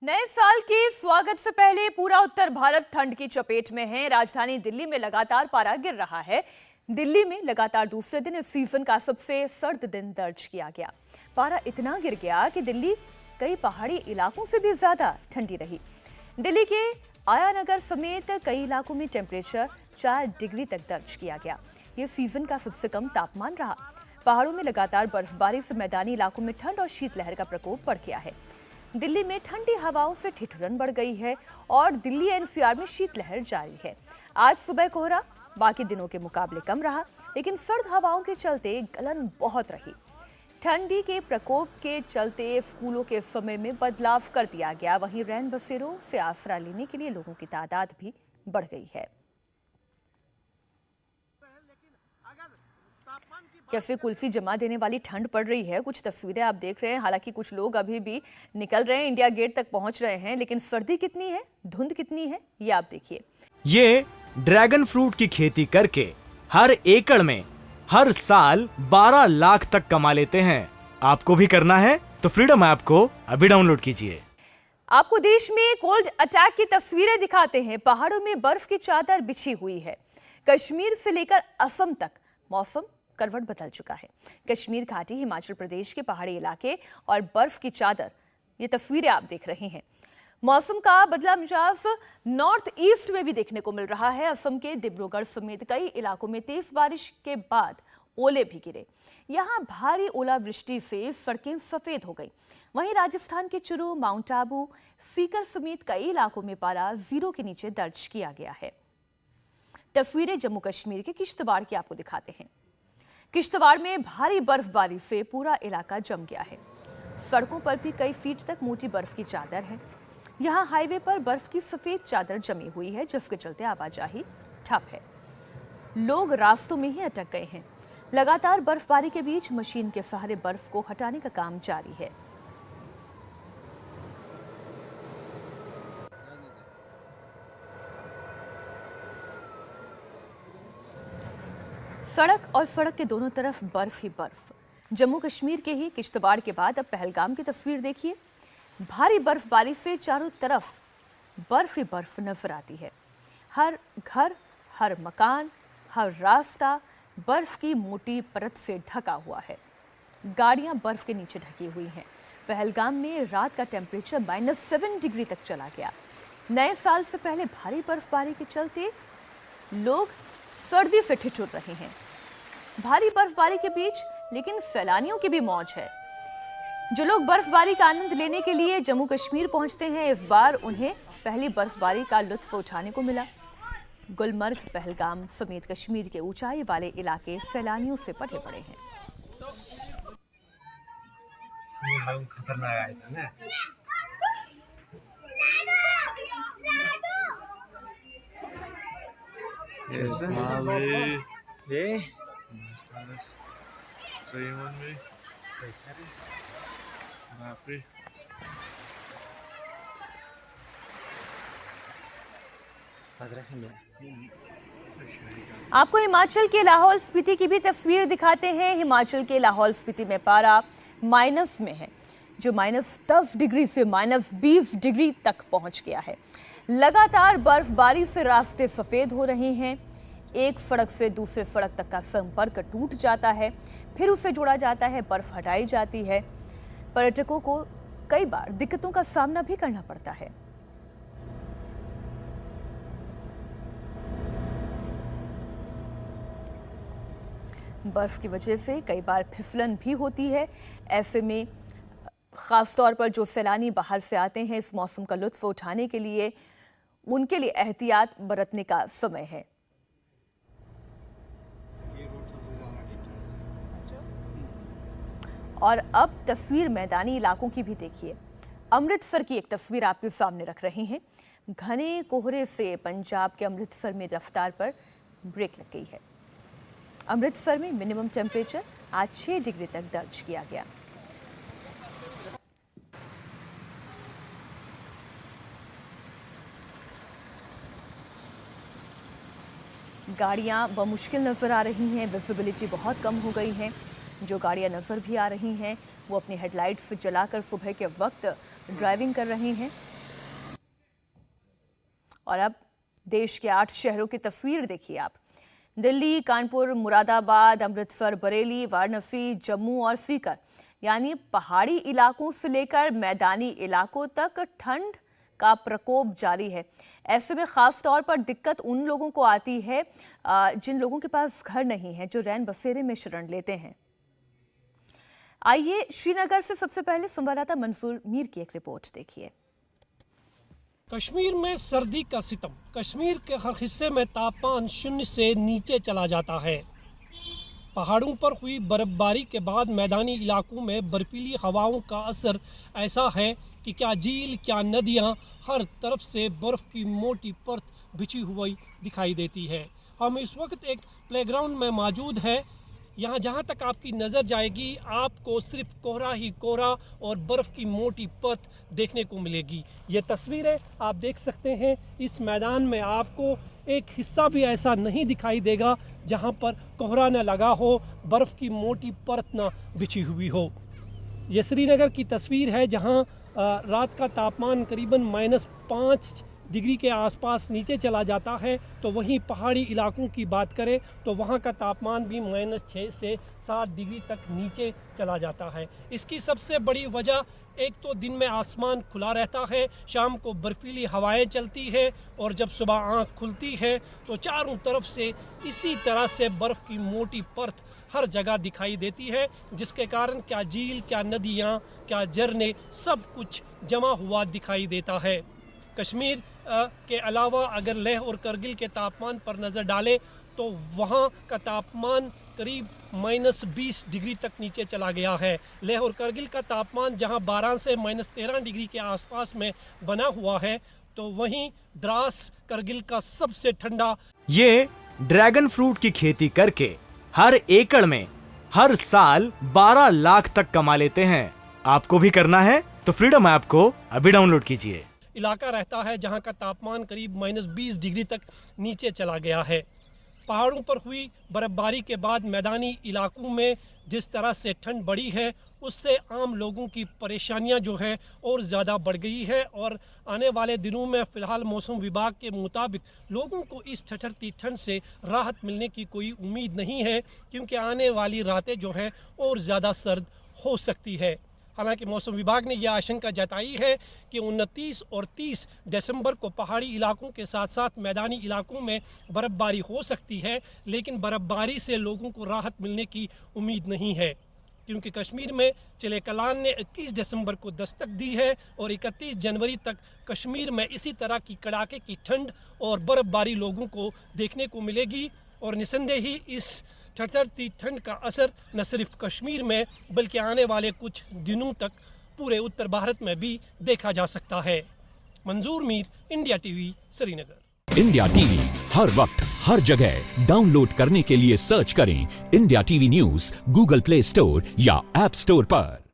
नए साल के स्वागत से पहले पूरा उत्तर भारत ठंड की चपेट में है। राजधानी दिल्ली में लगातार पारा गिर रहा है। दिल्ली में लगातार दूसरे दिन इस सीजन का सबसे सर्द दिन दर्ज किया गया। पारा इतना गिर गया कि दिल्ली कई पहाड़ी इलाकों से भी ज्यादा ठंडी रही। दिल्ली के आयानगर समेत कई इलाकों में टेम्परेचर 4 डिग्री तक दर्ज किया गया। ये सीजन का सबसे कम तापमान रहा। पहाड़ों में लगातार बर्फबारी से मैदानी इलाकों में ठंड और शीतलहर का प्रकोप बढ़ गया है। दिल्ली में ठंडी हवाओं से ठिठुरन बढ़ गई है और दिल्ली एनसीआर में शीतलहर जारी है। आज सुबह कोहरा बाकी दिनों के मुकाबले कम रहा, लेकिन सर्द हवाओं के चलते गलन बहुत रही। ठंडी के प्रकोप के चलते स्कूलों के समय में बदलाव कर दिया गया। वहीं रैन बसेरों से आसरा लेने के लिए लोगों की तादाद भी बढ़ गई है। कैफे कुल्फी जमा देने वाली ठंड पड़ रही है। कुछ तस्वीरें आप देख रहे हैं। हालांकि कुछ लोग अभी भी निकल रहे हैं, इंडिया गेट तक पहुंच रहे हैं, लेकिन सर्दी कितनी है, धुंध कितनी है, ये आप देखिए। ये ड्रैगन फ्रूट की खेती करके हर एकड़ में हर साल 12 लाख तक कमा लेते हैं। आपको भी करना है तो फ्रीडम ऐप को अभी डाउनलोड कीजिए। आपको देश में कोल्ड अटैक की तस्वीरें दिखाते हैं। पहाड़ों में बर्फ की चादर बिछी हुई है। कश्मीर से लेकर असम तक मौसम करवट बदल चुका है। कश्मीर घाटी, हिमाचल प्रदेश के पहाड़ी इलाके और बर्फ की चादर, ये तस्वीरें आप देख रहे हैं। मौसम का बदला मिजाज नॉर्थ ईस्ट में भी देखने को मिल रहा है। असम के डिब्रूगढ़ समेत कई इलाकों में तेज बारिश के बाद ओले भी गिरे। यहां भारी ओलावृष्टि से सड़कें सफेद हो गई। वहीं राजस्थान के चुरू, माउंट आबू, सीकर समेत कई इलाकों में पारा 0 के नीचे दर्ज किया गया है। तस्वीरें जम्मू कश्मीर के किश्तवाड़ की आपको दिखाते हैं। किश्तवाड़ में भारी बर्फबारी से पूरा इलाका जम गया है। सड़कों पर भी कई फीट तक मोटी बर्फ की चादर है। यहां हाईवे पर बर्फ की सफेद चादर जमी हुई है, जिसके चलते आवाजाही ठप है। लोग रास्तों में ही अटक गए हैं। लगातार बर्फबारी के बीच मशीन के सहारे बर्फ को हटाने का काम जारी है। सड़क और सड़क के दोनों तरफ बर्फ ही बर्फ। जम्मू कश्मीर के ही किश्तवाड़ के बाद अब पहलगाम की तस्वीर देखिए। भारी बर्फबारी से चारों तरफ बर्फ ही बर्फ नजर आती है। हर घर, हर मकान, हर रास्ता बर्फ की मोटी परत से ढका हुआ है। गाड़ियां बर्फ के नीचे ढकी हुई हैं। पहलगाम में रात का टेम्परेचर -7 डिग्री तक चला गया। नए साल से पहले भारी बर्फबारी के चलते लोग सर्दी से ठिठुर रहे हैं। भारी बर्फबारी के बीच लेकिन सैलानियों की भी मौज है। जो लोग बर्फबारी का आनंद लेने के लिए जम्मू कश्मीर पहुंचते हैं, इस बार उन्हें पहली बर्फबारी का लुत्फ उठाने को मिला। गुलमर्ग, पहलगाम समेत कश्मीर के ऊंचाई वाले इलाके सैलानियों से भरे पड़े हैं। आपको हिमाचल के लाहौल स्पीति की भी तस्वीर दिखाते हैं। हिमाचल के लाहौल स्पीति में पारा माइनस में है, जो -10 डिग्री से -20 डिग्री तक पहुंच गया है। लगातार बर्फबारी से रास्ते सफेद हो रहे हैं। एक सड़क से दूसरे सड़क तक का संपर्क टूट जाता है, फिर उसे जोड़ा जाता है, बर्फ हटाई जाती है। पर्यटकों को कई बार दिक्कतों का सामना भी करना पड़ता है। बर्फ की वजह से कई बार फिसलन भी होती है। ऐसे में खास तौर पर जो सैलानी बाहर से आते हैं इस मौसम का लुत्फ उठाने के लिए, उनके लिए एहतियात बरतने का समय है। और अब तस्वीर मैदानी इलाकों की भी देखिए। अमृतसर की एक तस्वीर आपके सामने रख रहे हैं। घने कोहरे से पंजाब के अमृतसर में रफ्तार पर ब्रेक लग गई है। अमृतसर में मिनिमम टेम्परेचर आज 6 डिग्री तक दर्ज किया गया। गाड़ियां बमुश्किल नजर आ रही हैं। विजिबिलिटी बहुत कम हो गई है। जो गाड़ियां नजर भी आ रही हैं वो अपनी हेडलाइट्स जलाकर सुबह के वक्त ड्राइविंग कर रहे हैं। और अब देश के 8 शहरों की तस्वीर देखिए आप। दिल्ली, कानपुर, मुरादाबाद, अमृतसर, बरेली, वाराणसी, जम्मू और सीकर यानी पहाड़ी इलाकों से लेकर मैदानी इलाकों तक ठंड का प्रकोप जारी है। ऐसे में खास तौर पर दिक्कत उन लोगों को आती है जिन लोगों के पास घर नहीं है, जो रैन बसेरे में शरण लेते हैं। आइए श्रीनगर से सबसे पहले संवाददाता मंसूर मीर की एक रिपोर्ट देखिए। कश्मीर में सर्दी का सितम। कश्मीर के हर हिस्से में तापमान 0 से नीचे चला जाता है। पहाड़ों पर हुई बर्फबारी के बाद मैदानी इलाकों में बर्फीली हवाओं का असर ऐसा है कि क्या झील, क्या नदियां, हर तरफ से बर्फ की मोटी परत बिछी हुई दिखाई देती है। हम इस वक्त एक प्लेग्राउंड में मौजूद है। यहाँ जहाँ तक आपकी नज़र जाएगी आपको सिर्फ कोहरा ही कोहरा और बर्फ़ की मोटी परत देखने को मिलेगी। ये तस्वीरें आप देख सकते हैं। इस मैदान में आपको एक हिस्सा भी ऐसा नहीं दिखाई देगा जहाँ पर कोहरा न लगा हो, बर्फ़ की मोटी परत न बिछी हुई हो। ये श्रीनगर की तस्वीर है जहाँ रात का तापमान करीबन -5 डिग्री के आसपास नीचे चला जाता है। तो वहीं पहाड़ी इलाकों की बात करें तो वहाँ का तापमान भी -6 से 7 डिग्री तक नीचे चला जाता है। इसकी सबसे बड़ी वजह एक तो दिन में आसमान खुला रहता है, शाम को बर्फीली हवाएं चलती है और जब सुबह आँख खुलती है तो चारों तरफ से इसी तरह से बर्फ़ की मोटी परत हर जगह दिखाई देती है, जिसके कारण क्या झील, क्या नदियाँ, क्या झरने, सब कुछ जमा हुआ दिखाई देता है। कश्मीर के अलावा अगर लेह और करगिल के तापमान पर नज़र डालें तो वहाँ का तापमान करीब -20 डिग्री तक नीचे चला गया है। लेह और करगिल का तापमान जहाँ 12 से -13 डिग्री के आसपास में बना हुआ है, तो वहीं द्रास करगिल का सबसे ठंडा। ये ड्रैगन फ्रूट की खेती करके हर एकड़ में हर साल 12 लाख तक कमा लेते हैं। आपको भी करना है तो फ्रीडम ऐप को अभी डाउनलोड कीजिए। इलाका रहता है जहां का तापमान करीब -20 डिग्री तक नीचे चला गया है। पहाड़ों पर हुई बर्फबारी के बाद मैदानी इलाकों में जिस तरह से ठंड बढ़ी है उससे आम लोगों की परेशानियां जो है और ज़्यादा बढ़ गई है और आने वाले दिनों में फ़िलहाल मौसम विभाग के मुताबिक लोगों को इस ठठरती ठंड से राहत मिलने की कोई उम्मीद नहीं है, क्योंकि आने वाली रातें जो है और ज़्यादा सर्द हो सकती है। हालांकि मौसम विभाग ने यह आशंका जताई है कि 29 और 30 दिसंबर को पहाड़ी इलाकों के साथ साथ मैदानी इलाकों में बर्फबारी हो सकती है, लेकिन बर्फबारी से लोगों को राहत मिलने की उम्मीद नहीं है, क्योंकि कश्मीर में चिले कलान ने 21 दिसंबर को दस्तक दी है और 31 जनवरी तक कश्मीर में इसी तरह की कड़ाके की ठंड और बर्फबारी लोगों को देखने को मिलेगी। और निसंदेह ही इस ठठरती ठंड का असर न सिर्फ कश्मीर में बल्कि आने वाले कुछ दिनों तक पूरे उत्तर भारत में भी देखा जा सकता है। Manzoor Mir, India TV, Srinagar. India TV हर वक्त हर जगह डाउनलोड करने के लिए सर्च करें India TV news Google play store या ऐप स्टोर पर।